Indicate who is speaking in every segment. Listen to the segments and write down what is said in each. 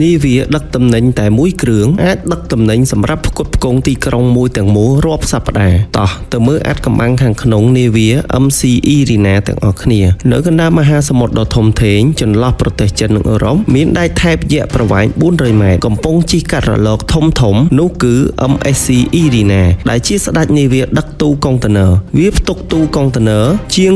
Speaker 1: នេះវាដឹកតំណែងតែមួយគ្រឿងអាចដឹកតំណែងសម្រាប់ផ្គត់ផ្គង់ទីក្រុងមួយទាំងមូលរាប់សប្តាហ៍តោះទៅមើលអាចកំបាំងខាងក្នុងនាវា MC Irina ទាំងអស់គ្នានៅកណ្ដាលមហាសមុទ្រដ៏ធំធេងចន្លោះប្រទេសចិននិងអឺរ៉ុបមានដែកថែបយក្សប្រវែង400 ម៉ែត្រកំពុងជិះកាត់រលកធំនោះគឺ MSC Irina ដែលជាស្ដេចនាវាដឹកទូកុងតឺន័រវាផ្ទុកទូកុងតឺន័រជាង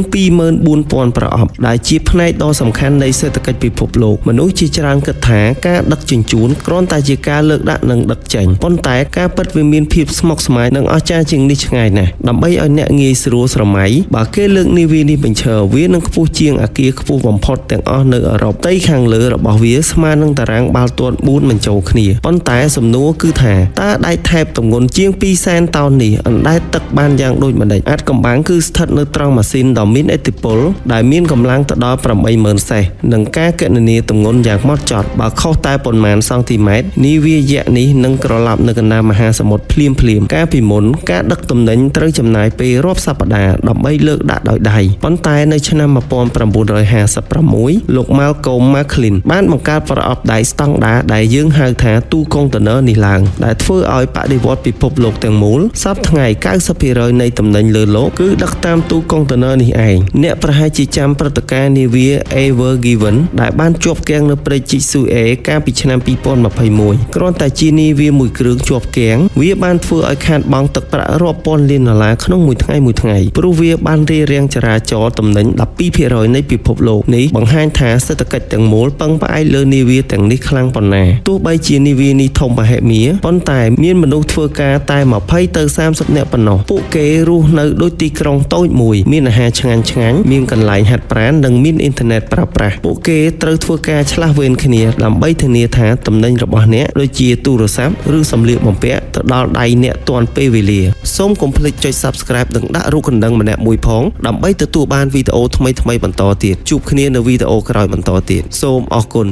Speaker 1: 24,000 ប្រអប់ដែលជាផ្នែកដ៏សំខាន់នៃសេដ្ឋកិច្ចពិភពលោកមនុស្សជាច្រើនគិតថាការដឹកជញ្ជូនគ្រាន់តែជាការលើកដាក់និងដឹកចេញប៉ុន្តែការពិតវាមានភាពស្មុគស្មាញនិងអស្ចារ្យជាងនេះឆ្ងាយណាស់ដើម្បីឲ្យអ្នកងាយស្រួលស្រមៃបើគេលើកនាវានេះបញ្ឈរវានឹងខ្ពស់ជាងអគារខ្ពស់បំផុតទាំងអស់នៅអឺរ៉ុបផ្ទៃខាងលើរបស់វាស្មើនឹងតារាងបាល់ទាត់4បញ្ចូលគ្នាប៉ុន្តែសំណួរគឺថាតើដែកថែបទម្ងន់ជាង 200,000 តោននេះអណ្ដែតទឹកបានយ៉ាងដូចម្ដេចអាចកំបាំងគឺស្ថិតនៅត្រង់ម៉ាស៊ីនដ៏មានឥទ្ធិពលដែលមានកម្លាំងទៅដល់ 80,000 សេសនិងការគណនាទម្ងន់យ៉ាងម៉ត់ចត់បើខុសតែប៉ុន្មានសង់ទីម៉ែត្រនាវាយក្សនេះនឹងក្រឡាប់នៅកណ្ដាលមហាសមុទ្រភ្លាមកាលពីមុនការដឹកទំនិញត្រូវចំណាយពេលរាប់សប្តាហ៍ដើម្បីលើកដាក់ដោយដៃប៉ុន្តែនៅឆ្នាំ 1956 លោក Malcolm McLean បានបង្កើតប្រអប់ដែកស្តង់ដារដែលយើងហៅថាទូកុងតឺន័រនេះឡើងដែលធ្វើឲ្យបដិវត្តពិភពលោកទាំងមូលសប្តាហ៍ថ្ងៃ 90% នៃទំនិញលើលោកគឺដឹកតាមទូកុងតឺន័រនេះឯងអ្នកប្រហែលជាចាំព្រឹត្តិការណ៍នាវា Ever Given ដែលបានជាប់គាំងនៅព្រែកជីស៊ូអេកាលពីឆ្នាំ 2021 គ្រាន់តែជានាវាមួយគ្រឿងជាប់គាំងវាបានធ្វើឲ្យខាតបង់ទឹកប្រាក់រាប់ពាន់លានដុល្លារក្នុងមួយថ្ងៃព្រោះវាបានរារាំងចរាចរណ៍ទំនិញ 12% នៃពិភពលោកនេះបង្ហាញថាសេដ្ឋកិច្ចទាំងមូលពឹងផ្អែកលើនាវាទាំងនេះខ្លាំងប៉ុណ្ណាទោះបីជានាវានេះធំមហិមាប៉ុន្តែមានមនុស្សធ្វើការតែ 20 ទៅ 30 នាក់ប៉ុណ្ណោះពួកគេរស់នៅដូចទីក្រុងតូចមួយមានអាហារឆ្ងាញ់មានកន្លែងហាត់ប្រាណនិងមានអ៊ីនធឺណិតប្រើប្រាស់ពួកគេត្រូវធ្វើការឆ្លាស់វេនគ្នាដើម្បីធានាថាទំនិញរបស់អ្នកដូចជាទូរស័ព្ទឬសម្លៀកបំពាក់ទៅដល់ដៃអ្នកទាន់ពេលវេលាសូមកុំភ្លេចចុច Subscribe និងដាក់រូបកណ្ដឹងម្នាក់មួយផងដើម្បីទទួលបានវីដេអូថ្មីៗបន្តទៀតជួបគ្នានៅវីដេអូក្រោយបន្តទៀតសូមអរគុណ